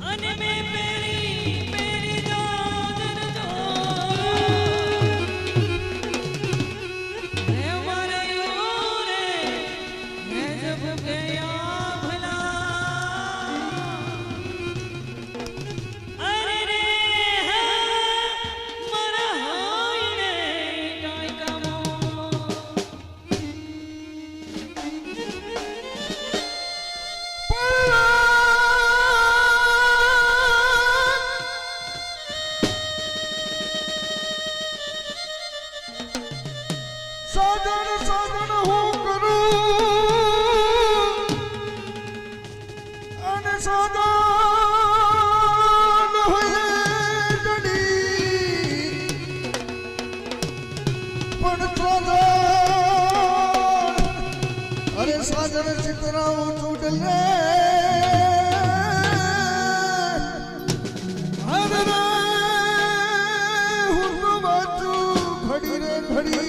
અને મેં પેરી પેરી જોન જો હે મારે રે હે જબ ગયા ભલા અરે રે મારા હોય ને કાઈ કામો સાધન સાધન હું કરું અને સાધન હોય જડી પણ સાધન અરે સાધન ચિતરાવું ચૂડલે અરે રે હું તો વાંચું ઘડી રે ઘડી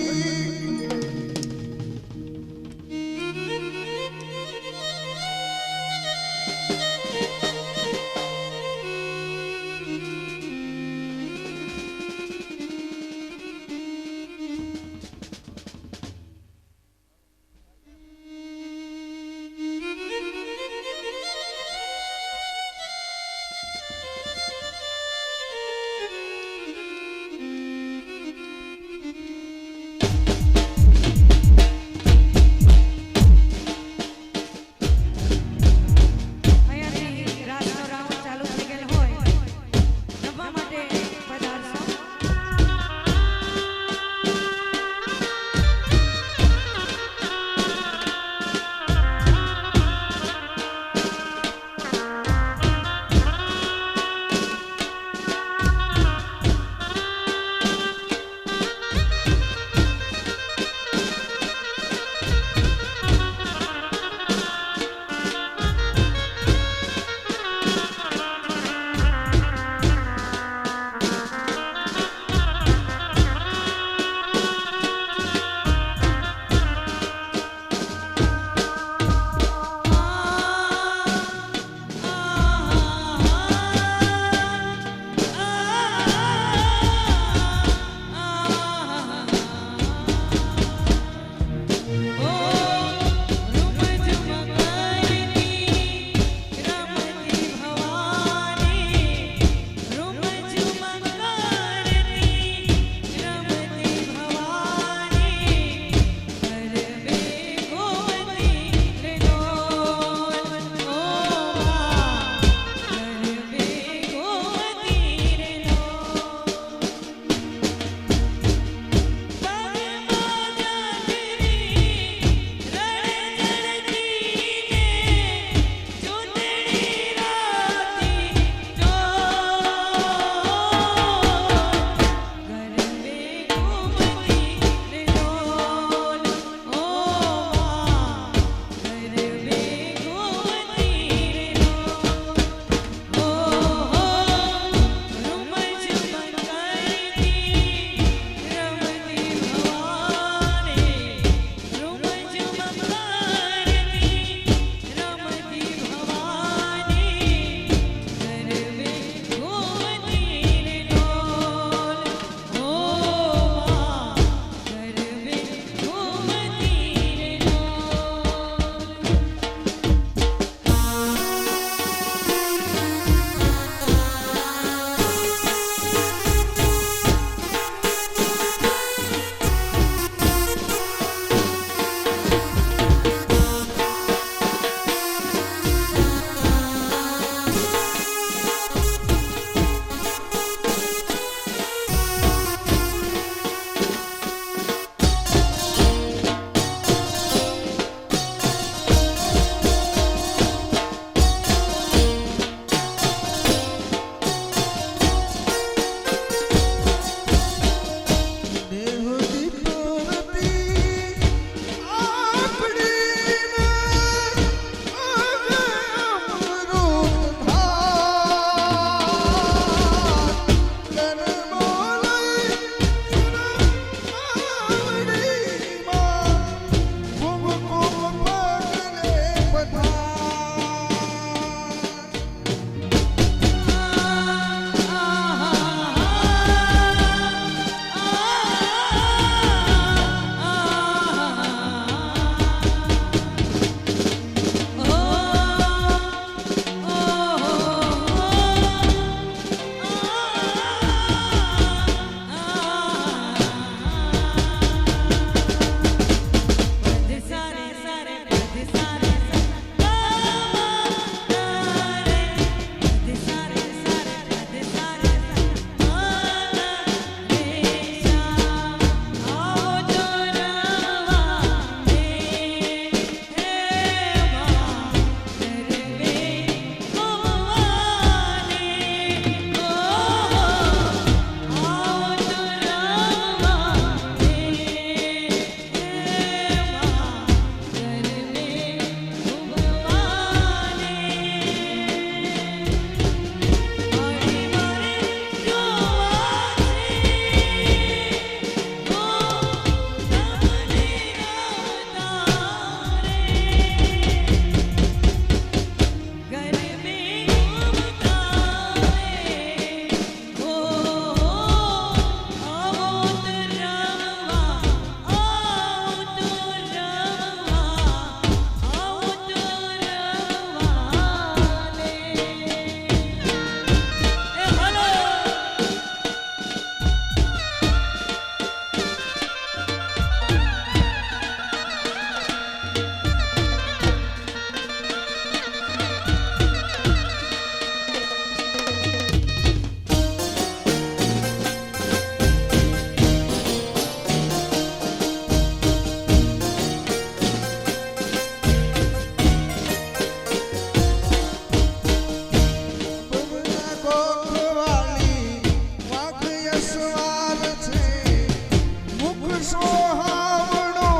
સોહાવણો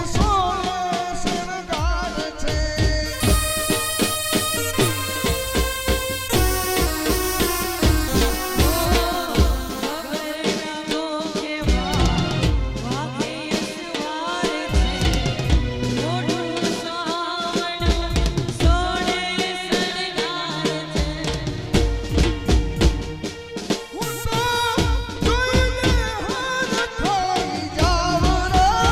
સોને શણગાર છે હું તો જોઈને હાર ખાઈ જાવ રે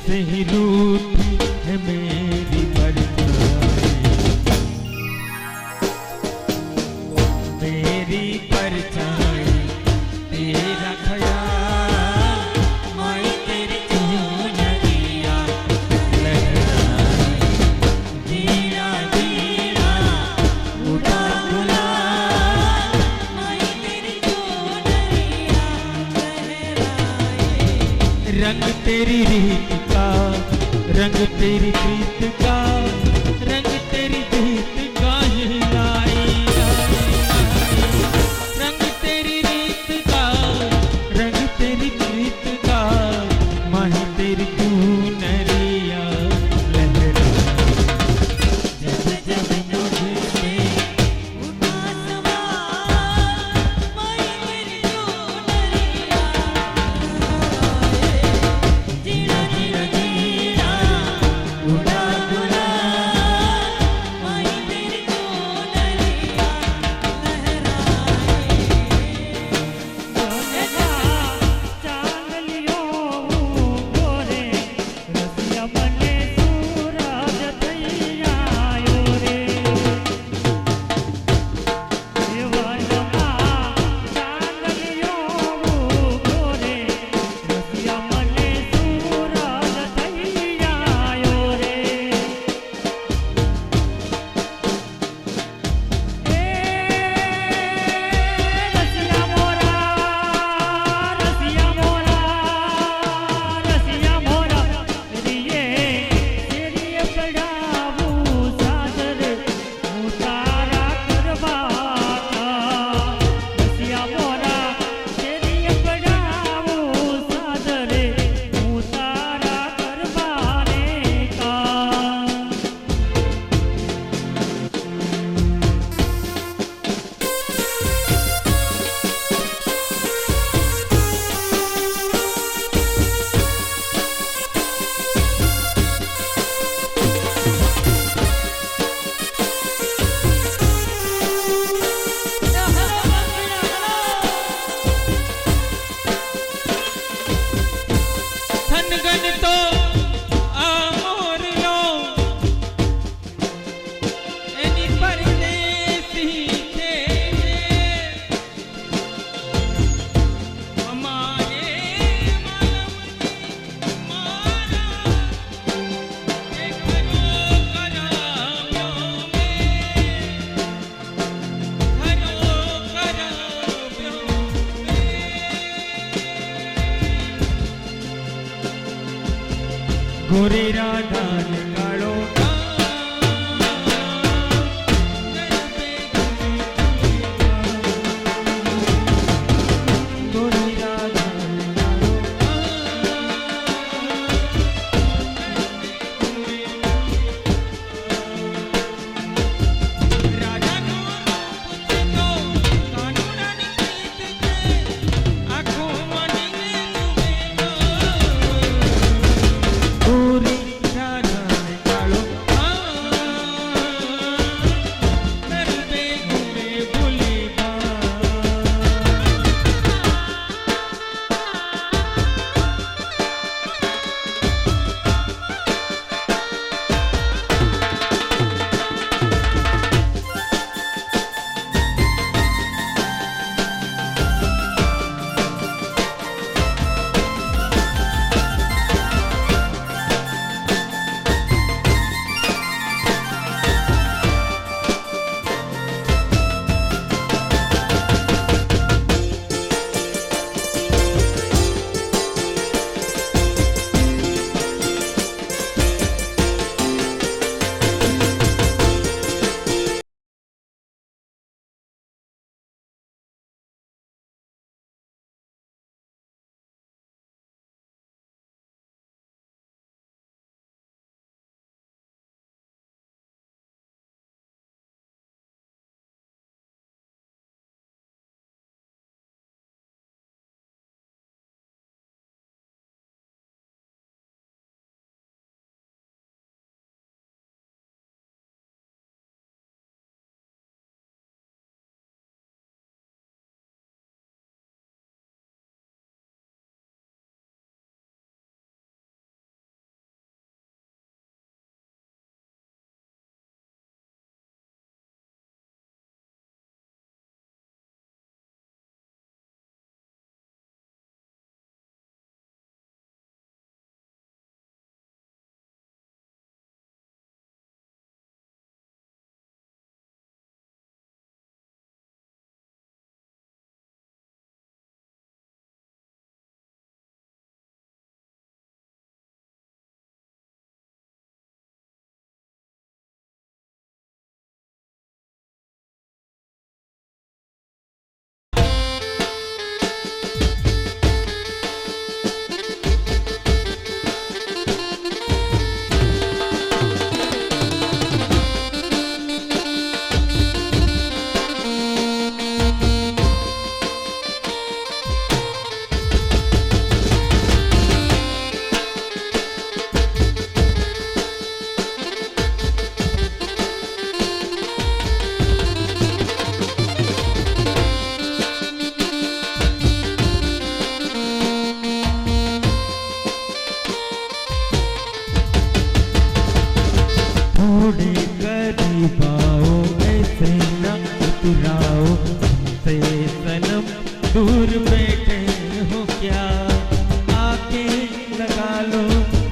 जैसे ही रूठी है मेरी परछाई, मेरी परछाई तेरा ख्याल, माई तेरी चुनरिया लहराए, धीरा धीरा उड़ा गुलाल, माई तेरी चुनरिया लहराए। रंग तेरी रीत का, रंग तेरी प्रीत का, रंग तेरी प्रीत का ही लाई लाई। रंग तेरी रीत का, रंग तेरी प्रीत का, माही तेरी चुनरिया लहराए। जब जब तुझसे उठा सवाल, माई तेरी चुनरिया लहराए, धीरा धीरा धीरा उड़ा गुलाल, माई तेरी चुनरिया लहराए। चांदलियों गोरे रसिया बने सूरज थैया रे देवनमा चांदलियों गोरे रसिया बने सूरज थैया रे रसिया मोरा रसिया मोरा रसिया मोरा रिये तेरी पड़ावू सादर मुतारा करवाता रसिया मोरा तेरी पड़ावू सादर मुतारा करवाने का થનગન તો આ મોરલો એની પરદેશી છે, અમારે માલવની મારા એ ઘરો કરાવ્યો મેં, ઘરો કરાવ્યો ગોરી રાધા ને કાળો ગોરી રાધા ને કાળો રાધાનો રૂપ છે તો કાનુડાની પ્રીત છે, આંખો મનીને જુએ તો ગોરી રાધા थोड़े करीब आओ, ऐसे न उतराओ हमसे सनम, दूर बैठे हो क्या, आके लगा लो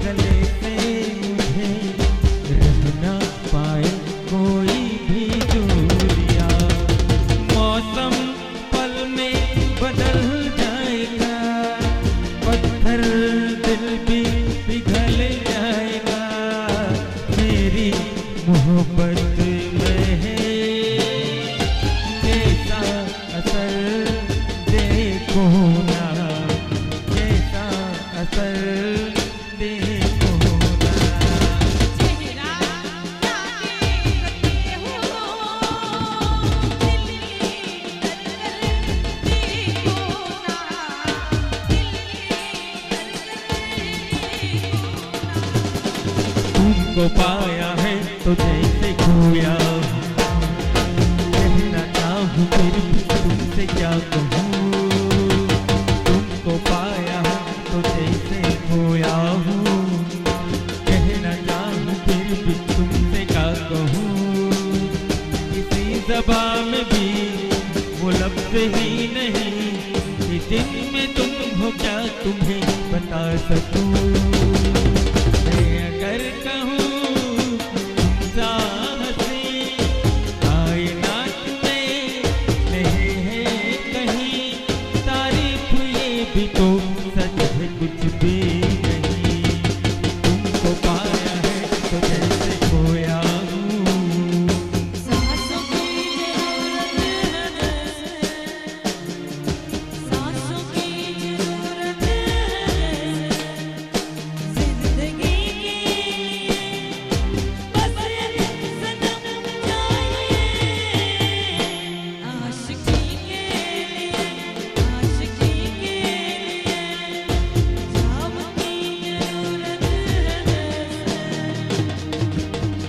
गले से मुझे, रह ना पाए कोई भी दूरियां। मौसम पल में बदल जाएगा, पत्थर दिल भी पिघल जाएगा, मेरी मोहब्बत में है कैसा असर देखो ना, कैसा असर देखो ना। चेहरा लागे करते हो, दिल की धड़कन देखो ना, दिल की धड़कन देखो ना। तुमको पाया है तो जैसे खोया, कहना चाहूँ फिर भी तुमसे क्या कहूँ, तुमको पाया है तो जैसे खोया हूँ, कहना चाहूँ फिर भी तुमसे क्या कहूँ, किसी ज़बान में भी वो लफ्ज़ ही नहीं कि जिनमें तुम हो क्या तुम्हें बता सकूं। मैं अगर कहूँ तुम हंसी कायनात में नहीं है कहीं, तारीफ ये भी तो सच है कुछ भी नहीं, तुमको पाया है तो जैसे खोया हूँ। सांसों की ज़रूरत है, सांसों की ज़रूरत है, ज़िंदगी के लिए बस एक सनम चाहिए, आशिकी के लिए, आशिकी के लिए जाम की ज़रूरत है,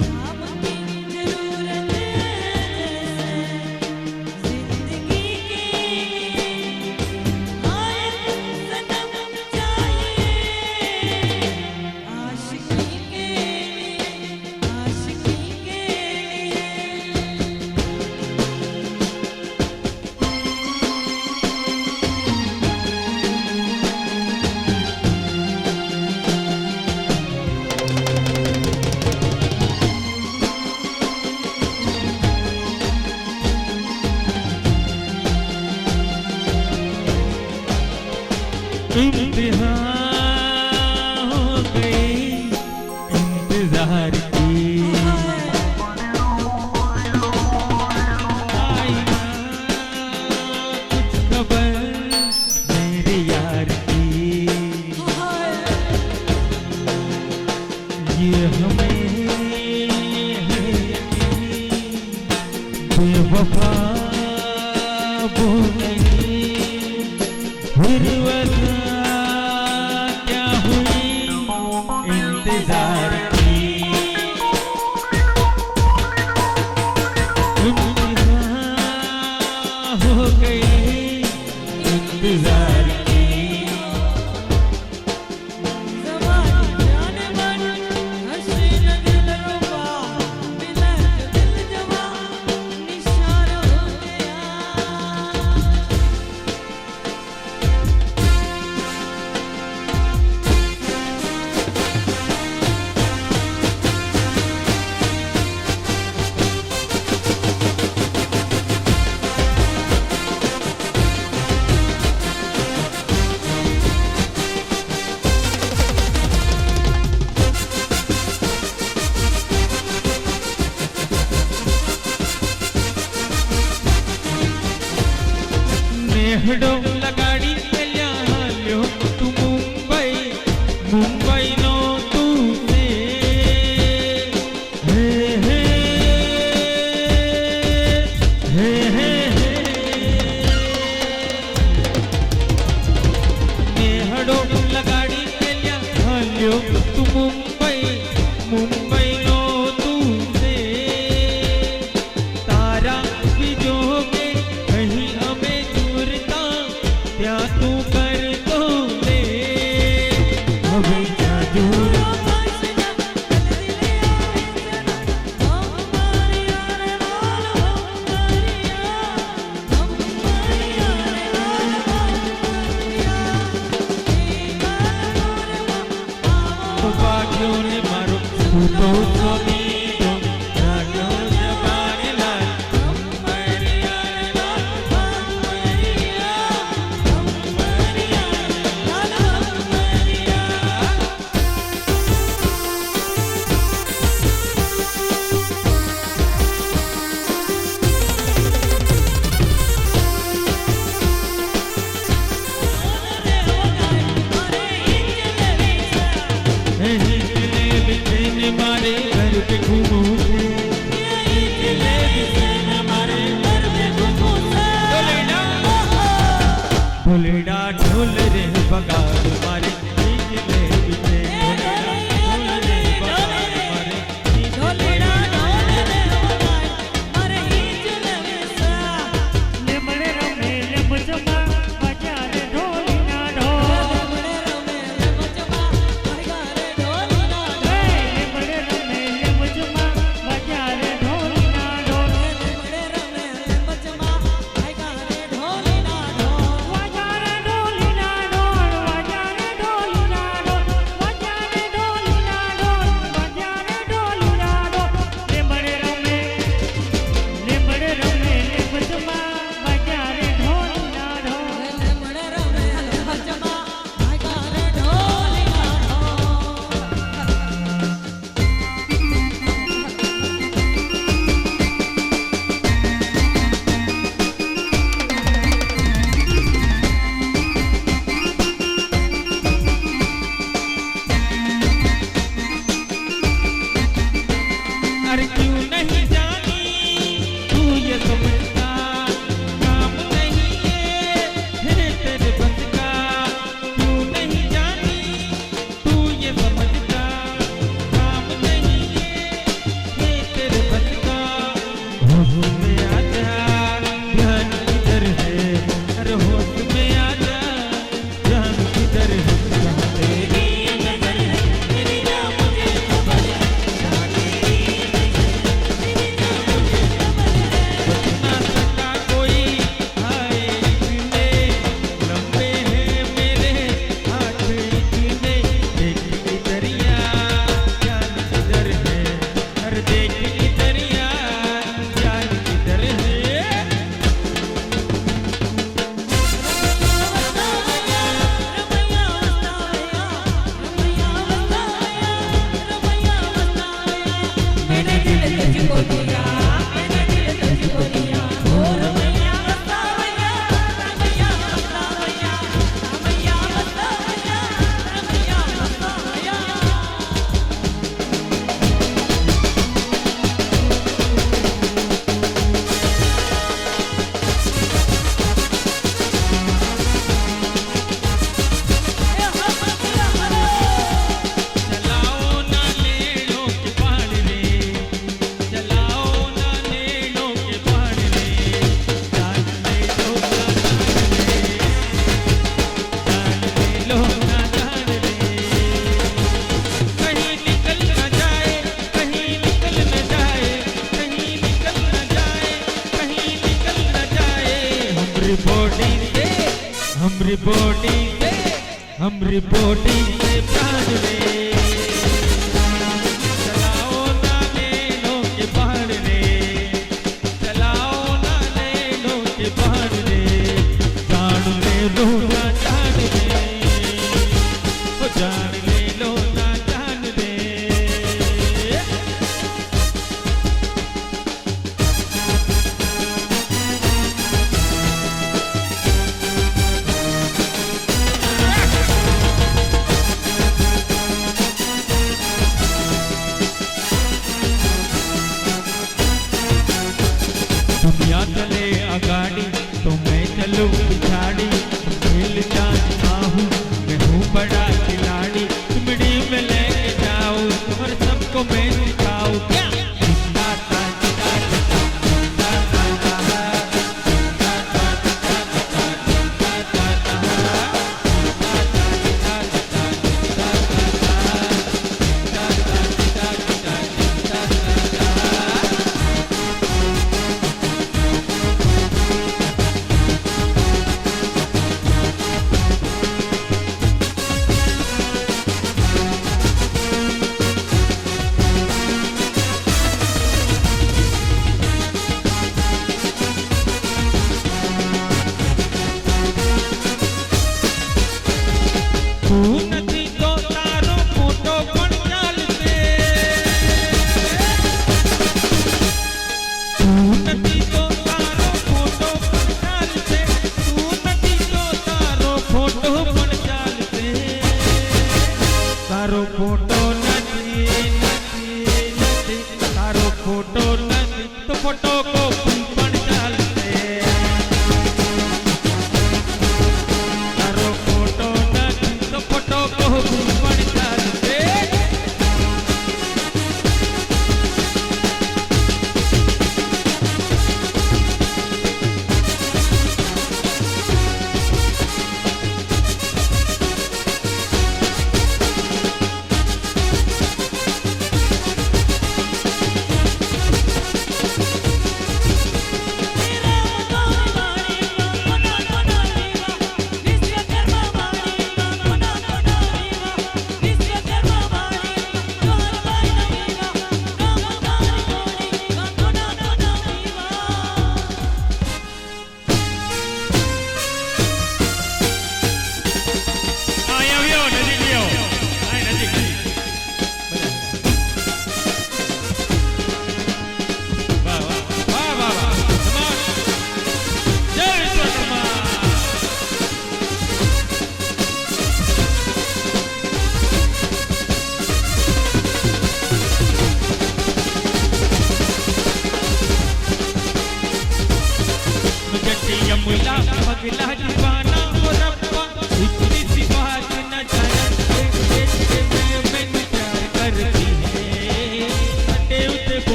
जाम की ज़रूरत है, ज़िंदगी के लिए आए सनम चाहिए, आशिकी के लिए, आशिकी के लिए। इंतहा हो गई इंतजार की, आई ना कुछ खबर मेरे यार की, ये हमें है यकीन, बेवफा वो नहीं, फिर वजह क्या हुई इंतजार की, इंतहा हो गई इंतजार की। ज़माने जाने मन हसीन दिलरुबा, मिलन दिल जवां निशान हो गया। નેહડો લગાડી લ્યો તું મુંબઈ નો તું છે, હે હે હે હે નેહડો લગાડી લ્યો તું મુંબઈ નો તું છે, તારા બીજો કે કहीं અમે जुरता तो सोनी दो रानो जवान लाल અમરિયા લાલ जलेबी से मारे घर पे घूमूं से जलेबी से मारे घर पे घूमूं से ढोलेडा ढोल रे बगाड़ मारे जलेबी से ढोल रे बगाड़ मारे ઢોલેડા ઢોલ રે વગાડ મારે હિંચ લેવે સા લીમડે રમે લીમચમાં વાગ્યા રે ઢોલીના ઢોલ લીમડે રમે લીમચમાં વાગ્યા રે ઢોલીના ઢોલ લીમડે રમે લીમચમાં વાગ્યા રે ઢોલીના ઢોલ લીમડે રમે લીમચમાં વાગ્યા રે ઢોલીના ઢોલ વાગ્યા રે ઢોલીના ઢોલ વાગ્યા રે ઢોલીના ઢોલ વાગ્યા રે ઢોલીના ઢોલ વાગ્યા રે ઢોલીના ઢોલ લીમડે રમે લીમચમાં વાગ્યા રે ઢોલીના ઢોલ લીમડે રમે લીમચમાં વાગ્યા રે ઢોલીના ઢોલ अरे क्यों नहीं जानी तू ये समझता काम नहीं है तेरे बस का क्यों नहीं जानी तू ये समझता काम नहीं है तेरे बस का होश में आ जा ध्यान किधर है अरे होश में आ जा ध्यान किधर है जहाँ तेरी नजर है तेरी ना मुझे खबर है ना सका कोई हाय इतने लंबे हैं मेरे हाथ इतने देख की दरिया जान किधर है हर देख की दरिया जान किधर है मैंने दिल तुझको दिया मैंने दिल तुझको दिया ओ रमैया बतावैया रमैया बतावैया रमैया बतावैया रमैया बतावैया चलाओ ना लेनो के पहाड़ रे चलाओ ना लेनो के पहाड़ रे जान ले लो ना जान रे कहीं निकल ना जाए कहीं निकल ना जाए कहीं निकल ना जाए कहीं निकल ना जाए हमरी बॉडी से हमरी बॉडी से हमरी बॉडी से प्राण रे चलाओ ना लेनो के पहाड़ रे चलाओ ना लेनो के पहाड़ रे जान ले लो ना जान रे ओ जान ले लो ना जान रे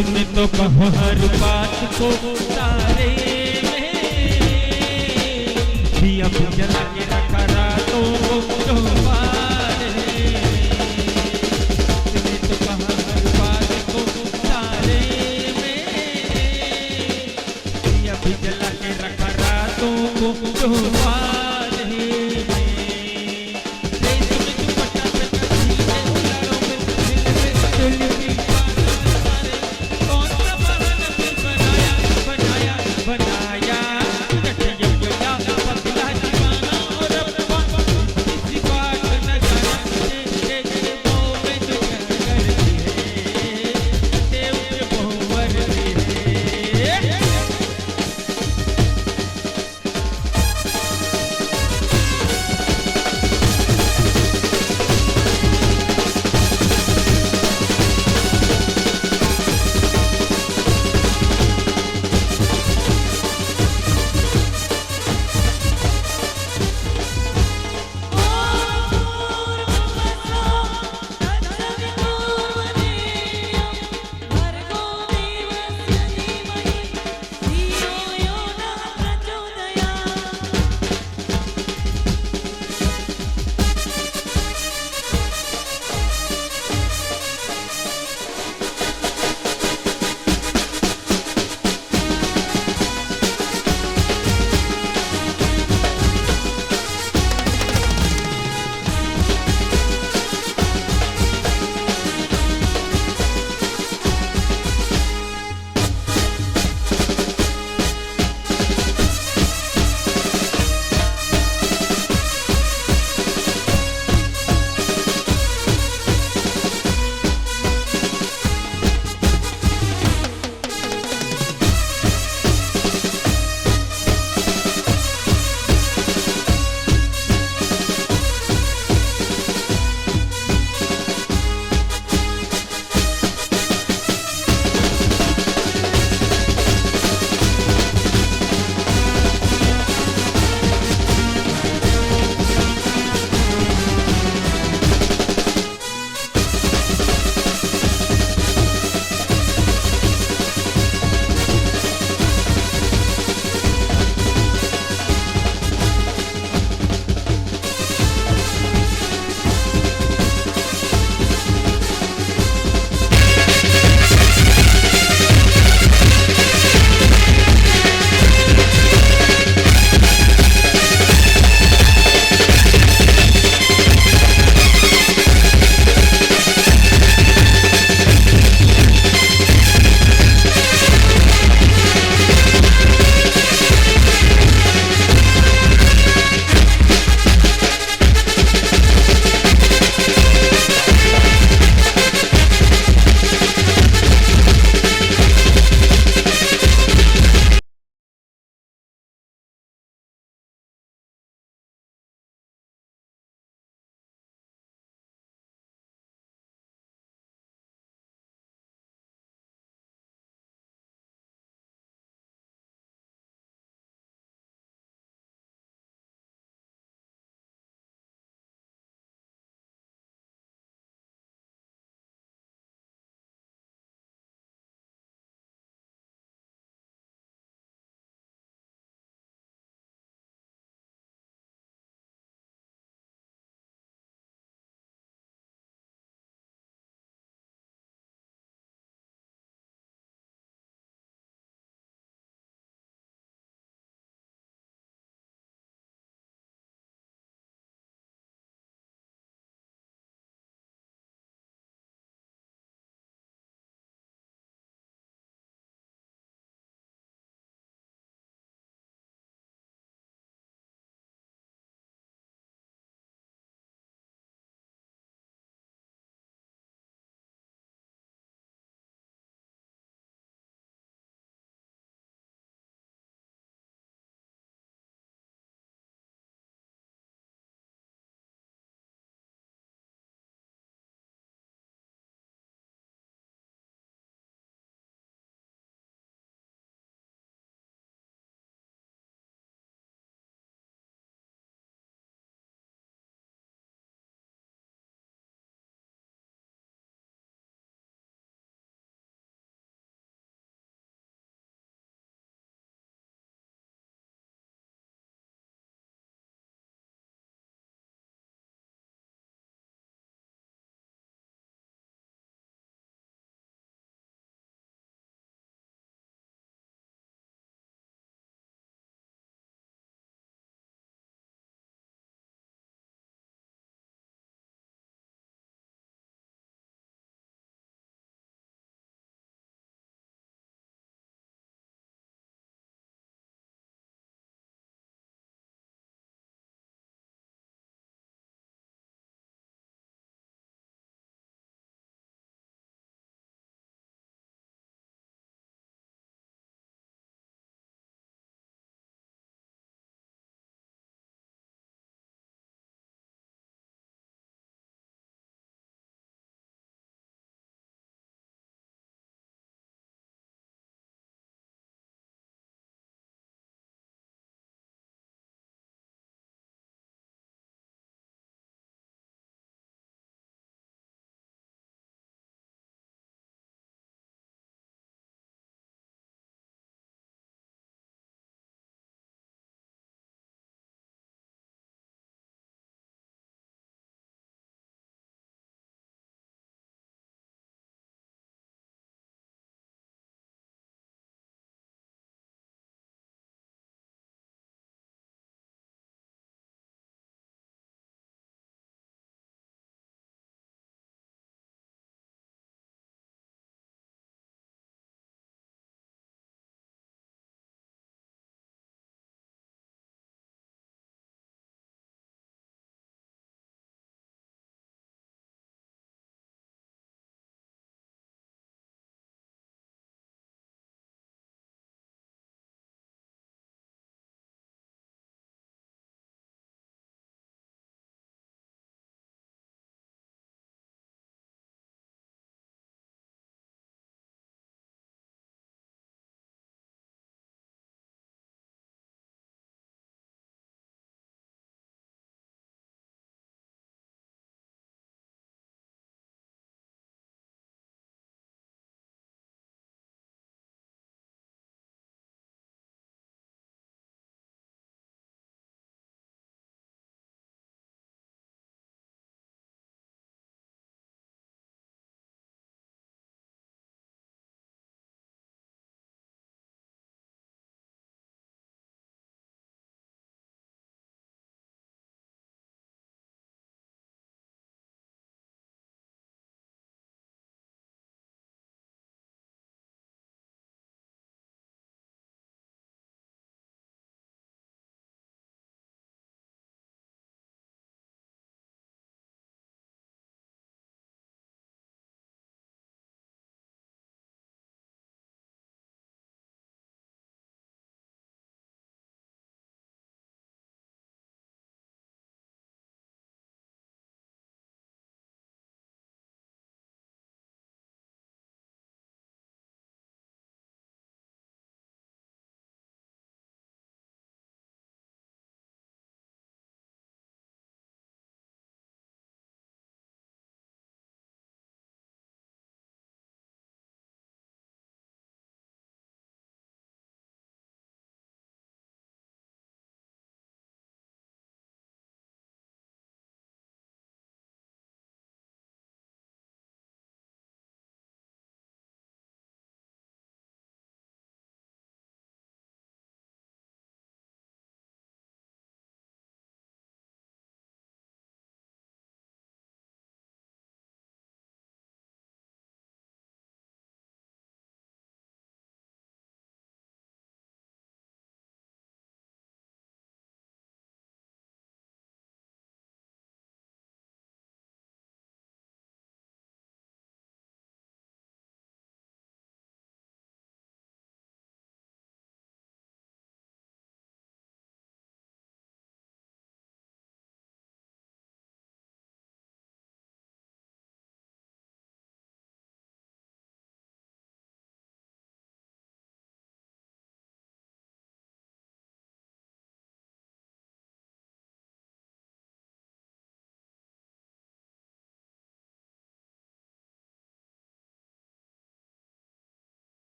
तूने तो कहा हर बात को तारे में दिया भी जला के रखा रातों को जो पार है तूने तो कहा हर बात को तारे में दिया भी जला के रखा रातों को जो पार है रेशम दुपट्टा पे कहीं से उलाड़ों में दिल में दिल की बात सारे कौन सा बहाना फिर बनाया बनाया बनाया जटिया या पतला दीवाना और अपना किसी बात न जाना तेरे वो में जो करती है तेरे वो वरती है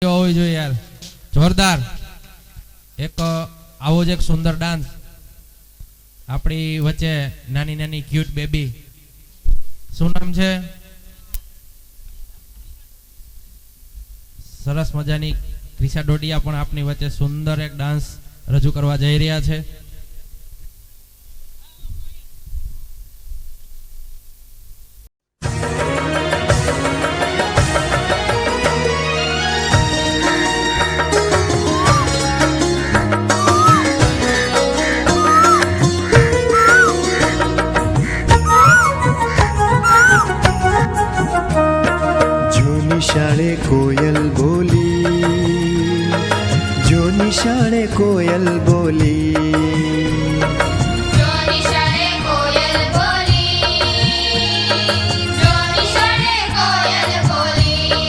હોવી જોઈએ યાર, જોરદાર. એક આવો જ એક સુંદર ડાન્સ આપણી વચ્ચે નાની નાની ક્યુટ બેબી, શું નામ છે? સરસ મજાની ક્રિશા ડોડિયા પણ આપની વચ્ચે સુંદર એક ડાન્સ રજૂ કરવા જઈ રહ્યા છે. નિશાળે કોયલ બોલી, જો નિશાળે કોયલ બોલી, જો નિશાળે કોયલ બોલી, જો નિશાળે કોયલ બોલી,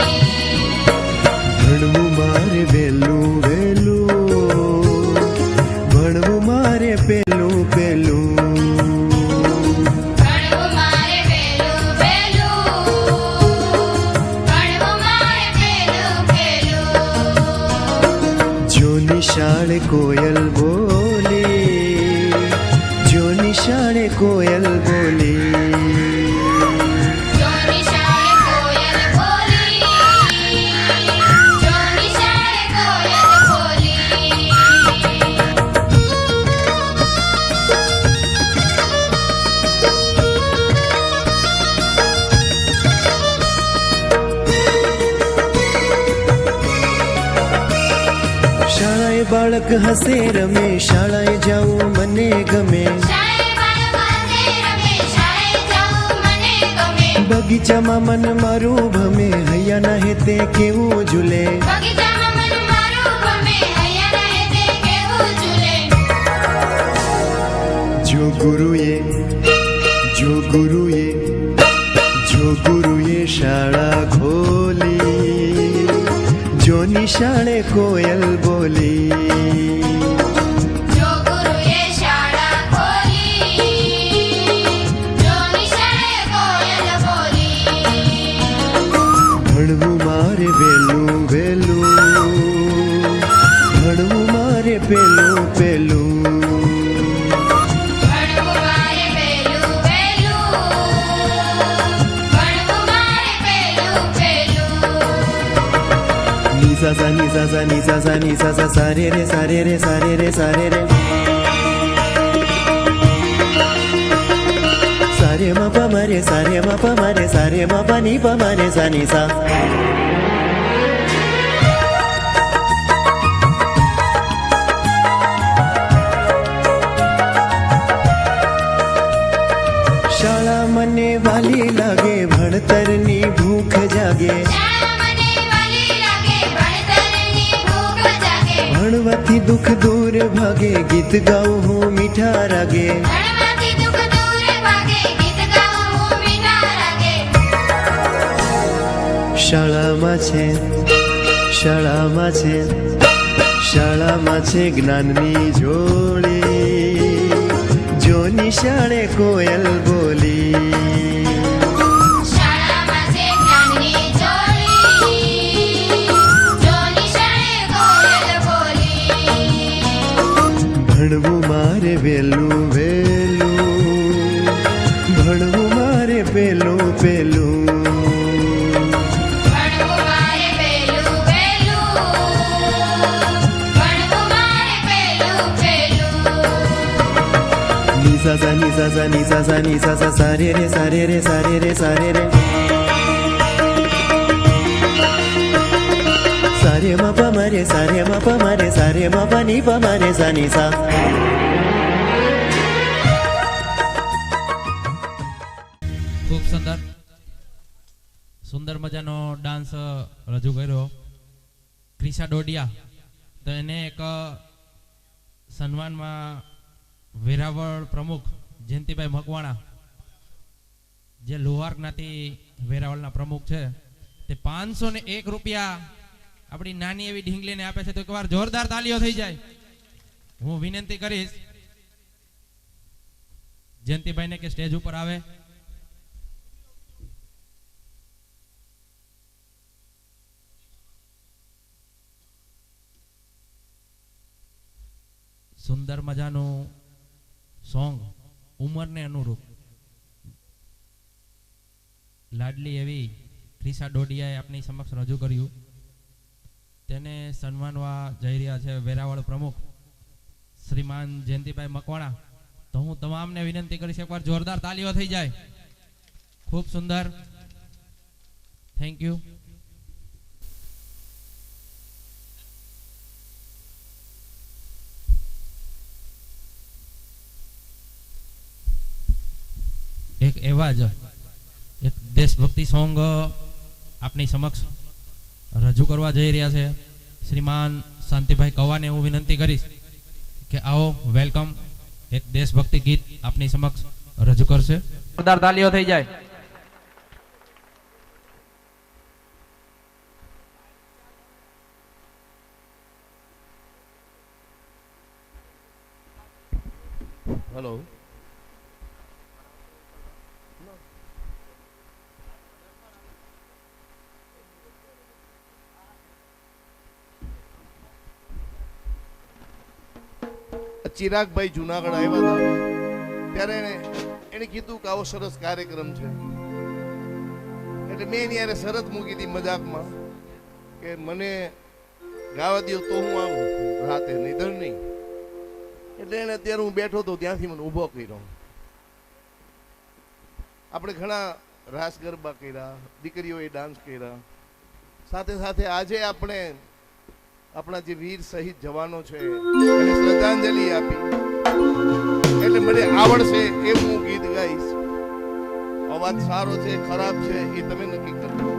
ભણવું મારે વહેલું વહેલું, ભણવું મારે પેલું પેલું, ભણવું મારે વહેલું વહેલું, ભણવું મારે વહેલું વહેલું. જો નિશાળે કોયલ બોલી, જો નિશાળે કોયલ બોલી, જો નિશાળે કોયલ બોલી, જો નિશાળે કોયલ બોલી. શાળાએ બાળક હસે રમે, શાળાએ જાવું મને ગમે, શાળાએ બાળક હસે રમે, શાળાએ જવું મને ગમે, બગીચામાં મન મારું ભમે, હૈયાના હેતે કેવું ઝૂલે, બગીચામાં મન મારું ગમે, હૈયા રહે તે કેવું ઝૂલે. જો ગુરુએ, જો ગુરુએ, જો ગુરુએ શાળા ખોલી, જો નિશાળે કોયલ બોલી, જો ગુરુએ શાળા ખોલી, જો નિશાળે કોયલ બોલી, ભણવું મારે વહેલું વહેલું, ભણવું મારે પેલું પેલું, ભણવું મારે વહેલું વહેલું, ભણવું મારે વહેલું વહેલું. નિસા સા નિસા સા નિસા સા નિસા સા સારે રે સારે રે સારે રે સારે રે, સારે મા પા મારે સારે મા પા મારે સારે મા પા ની પા મારે સા નિસા. શાળા મને વાલી લાગે, ભણતરની ભૂખ જાગે, શાળા મને વાલી લાગે, ભણતરની ભૂખ જાગે, ભણવાથી દુઃખ દૂર ભાગે, ગીત ગાઉં હું મીઠા રાગે, ભણવાથી દુઃખ દૂર ભાગે, ગીત ગાવું હું મીઠા રાગે. શાળામાં છે, શાળામાં છે, શાળામાં છે જ્ઞાનની જોડી, જો નિશાળે કોયલ બોલી, શાળામાં છે જ્ઞાનની જોડી, જો નિશાળે કોયલ બોલી, ભણવું મારે વહેલું વહેલું, ભણવું મારે પેલું પેલું, ભણવું મારે વહેલું વહેલું, ભણવું મારે વહેલું વહેલું. નિસા સા નિસા સા નિસા સા નિસા સા સારે રે સારે રે સારે રે સારે રે, સારે મા પા મારે સારે મા પા મારે સારે મા પા ની પા મારે સા નિસા. ખૂબ સુંદર સુંદર મજાનો ડાન્સ રજૂ કર્યો ક્રિશા ડોડિયા. તો એને એક સન્માનમાં વેરાવળ પ્રમુખ જયંતિભાઈ મકવાણા, જે લોહાર જ્ઞાતિ વેરાવળના પ્રમુખ છે, તે 501 રૂપિયા આપણી નાની એવી ઢીંગલીને આપે છે. તો એકવાર જોરદાર તાલીઓ થઈ જાય. હું વિનંતી કરીશ જયંતિભાઈને કે સ્ટેજ ઉપર આવે. સુંદર મજાનું સોંગ ઉંમરને અનુરૂપ લાડલી એવી ક્રિશા ડોડિયાએ આપની સમક્ષ રજૂ કર્યું. તેને સન્માનવા જઈ રહ્યા છે વેરાવળ પ્રમુખ શ્રીમાન જયંતિભાઈ મકવાણા. તો હું તમામને વિનંતી કરીશ એકવાર જોરદાર તાલીઓ થઈ જાય. ખૂબ સુંદર. Thank you. એક એવા જ એક દેશભક્તિ સોંગ આપની સમક્ષ રજૂ કરવા જઈ રહ્યા છે શ્રીમાન શાંતિભાઈ કવાને હું વિનંતી કરીશ કે આવો વેલકમ. એક દેશભક્તિ ગીત આપની સમક્ષ રજૂ કરશે. જોરદાર તાલીઓ થઈ જાય. હેલો. ચિરાગભાઈ જુનાગઢ આવ્યા હતા ત્યારે એને કીધું કે આવો સરસ કાર્યક્રમ છે એટલે મેં એની યારે શરત મૂકી હતી મજાકમાં કે મને ગાવા દો તો હું આવું રાતે, નહીંતર નહીં. એટલે એને અત્યારે હું બેઠો હતો ત્યાંથી મને ઊભો કર્યો. આપણે ઘણા રાસ ગરબા કર્યા, દીકરીઓએ ડાન્સ કર્યા, સાથે સાથે આજે આપણે આપણા જે વીર શહીદ જવાનો છે એને શ્રદ્ધાંજલિ આપી. એટલે મને આવડશે એમ હું ગીત ગાઈશ. અવાજ સારો છે ખરાબ છે એ તમે નક્કી કરજો.